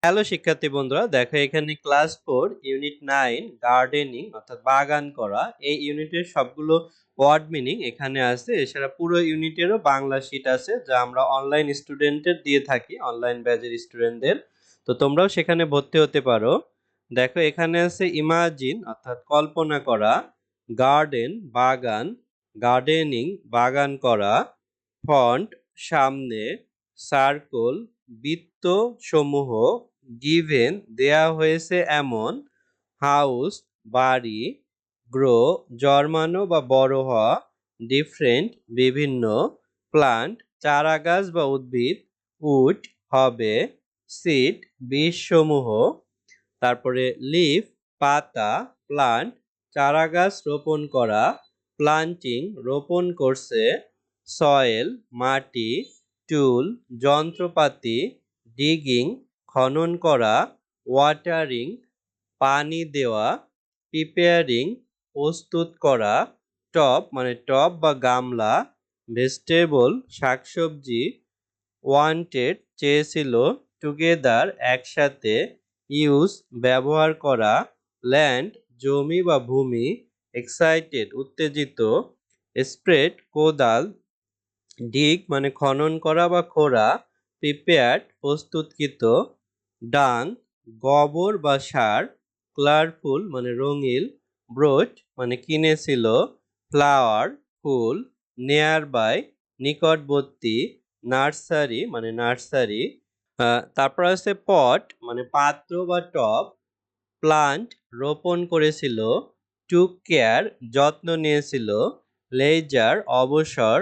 Hello শিক্ষার্থী বন্ধুরা, দেখো এখানে ক্লাস 4 ইউনিট 9 গার্ডেনিং অর্থাৎ বাগান করা এই ইউনিটের সবগুলো ওয়ার্ড মিনিং এখানে আছে। এছাড়া পুরো ইউনিটেরও বাংলা শীট আছে যা আমরা অনলাইন স্টুডেন্টদের দিয়ে থাকি, অনলাইন ব্যাচের স্টুডেন্টদের। তো তোমরাও সেখানে ভর্তি হতে পারো। দেখো এখানে আছে ইমাজিন অর্থাৎ কল্পনা করা, গার্ডেন বাগান, গার্ডেনিং বাগান করা, ফন্ট সামনে, সার্কল বৃত্ত সমূহ, গিভেন দেয়া হয়েছে এমন, হাউস বাড়ি, গ্রো জন্মানো বা বড় হওয়া, ডিফারেন্ট বিভিন্ন, প্লান্ট চারাগাছ বা উদ্ভিদ, উড হবে, সিড বীজসমূহ, তারপরে লিফ পাতা, প্লান্ট চারাগাছ রোপণ করা, প্লান্টিং রোপণ করছে, সয়েল মাটি, টুল যন্ত্রপাতি, ডিগিং খনন করা, ওয়াটারিং পানি দেওয়া, প্রিপেয়ারিং প্রস্তুত করা, টব মানে টব বা গামলা, ভেজিটেবল শাকসবজি, ওয়ান্টেড চেয়েছিল, টুগেদার একসাথে, ইউজ ব্যবহার করা, ল্যান্ড জমি বা ভূমি, এক্সাইটেড উত্তেজিত, স্প্রেড কোদাল, ডিগ মানে খনন করা বা খোঁড়া, প্রিপেয়ার্ড প্রস্তুতকৃত, ডাং গোবর বা সার, কালারফুল মানে রঙিন, ব্রোড মানে কিনেছিল, ফ্লাওয়ার ফুল, নিয়ার বাই নিকটবর্তী, নার্সারি মানে নার্সারি, তারপর আছে পট মানে পাত্র বা টব, প্লান্ট রোপণ করেছিল, টুক কেয়ার যত্ন নিয়েছিল, লেজার অবসর,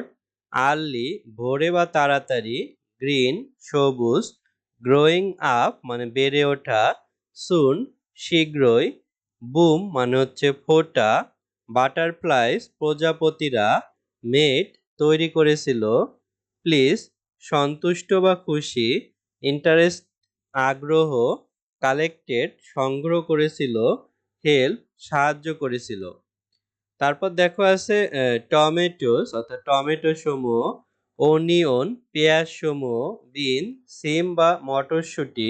আর্লি ভোরে বা তাড়াতাড়ি, গ্রিন সবুজ, গ্রোয়িং আপ মানে বেড়ে ওঠা, সুন শীঘ্রই, বুম মানে হচ্ছে ফোটা, বাটারফ্লাইস প্রজাপতিরা, মেড তৈরি করেছিল, প্লিজ সন্তুষ্ট বা খুশি, ইন্টারেস্ট আগ্রহ, কালেক্টেড সংগ্রহ করেছিল, হেল্প সাহায্য করেছিল। তারপর দেখো আছে টমেটোস অর্থাৎ টমেটো সমূহ, অনিয়ন পেঁয়াজ সমূহ, বিন সিম বা মটরশুঁটি,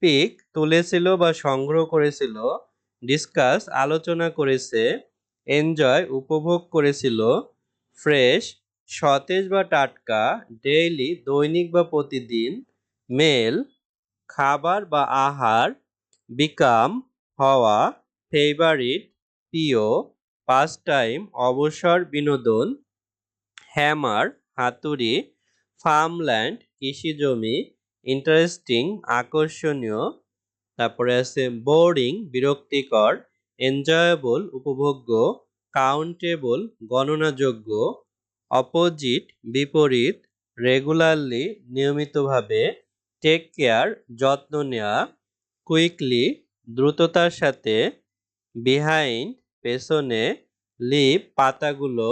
পিক তুলেছিল বা সংগ্রহ করেছিল, ডিসকাস আলোচনা করেছে, এনজয় উপভোগ করেছিল, ফ্রেশ সতেজ বা টাটকা, ডেইলি দৈনিক বা প্রতিদিন, মেল খাবার বা আহার, বিকাম হওয়া, ফেভারিট প্রিয়, পাস টাইম অবসর বিনোদন, হ্যামার হাতুড়ি, ফার্মল্যান্ড কৃষিজমি, ইন্টারেস্টিং আকর্ষণীয়, তারপরে আছে বোরিং বিরক্তিকর, এনজয়েবল উপভোগ্য, কাউন্টেবল গণনাযোগ্য, অপোজিট বিপরীত, রেগুলারলি নিয়মিতভাবে, টেক কেয়ার যত্ন নেওয়া, কুইকলি দ্রুততার সাথে, বিহাইন্ড পেছনে, লিভ পাতাগুলো,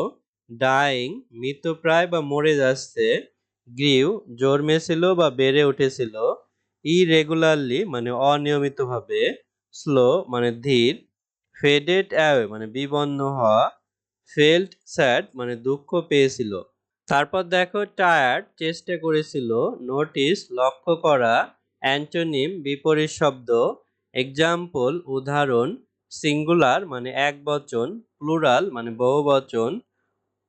ডাইং মৃতপ্রায় বা মরে যাচ্ছে, গ্রিউ জন্মেছিল বা বেড়ে উঠেছিল, ইরেগুলারলি মানে অনিয়মিতভাবে, স্লো মানে ধীর, ফেডেড অ্যাওয়ে মানে বিবন্ন হওয়া, ফেল্ট স্যাড মানে দুঃখ পেয়েছিল। তারপর দেখো টায়ার্ড চেষ্টা করেছিল, নোটিস লক্ষ্য করা, অ্যান্টোনিম বিপরীত শব্দ, এক্সাম্পল উদাহরণ, সিঙ্গুলার মানে একবচন, প্লুরাল মানে বহুবচন,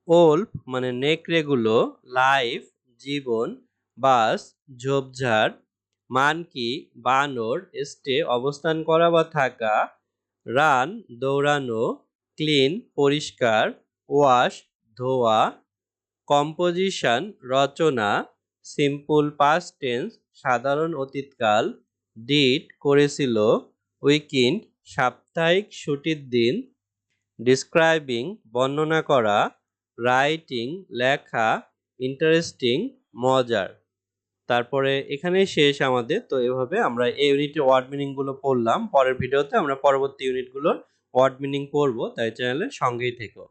ওল্ফ মানে নেকড়েগুলো, লাইফ জীবন, বাস ঝোপঝাড়, মানকি বানর, স্টে অবস্থান করা বা থাকা, রান দৌড়ানো, ক্লিন পরিষ্কার, ওয়াশ ধোয়া, কম্পোজিশন রচনা, সিম্পল পাস্ট টেন্স সাধারণ অতীতকাল, ডিড করেছিল, উইকেন্ড সাপ্তাহিক ছুটির দিন, ডিসক্রাইবিং বর্ণনা করা, রাইটিং লেখা, ইন্টারেস্টিং মজার। তারপরে এখানেই শেষ আমাদের। তো এভাবে আমরা এই ইউনিটের ওয়ার্ড মিনিং গুলো পড়লাম। পরের ভিডিওতে আমরা পরবর্তী ইউনিটগুলোর ওয়ার্ড মিনিং পড়বো, তাই চ্যানেলের সঙ্গেই থেকো।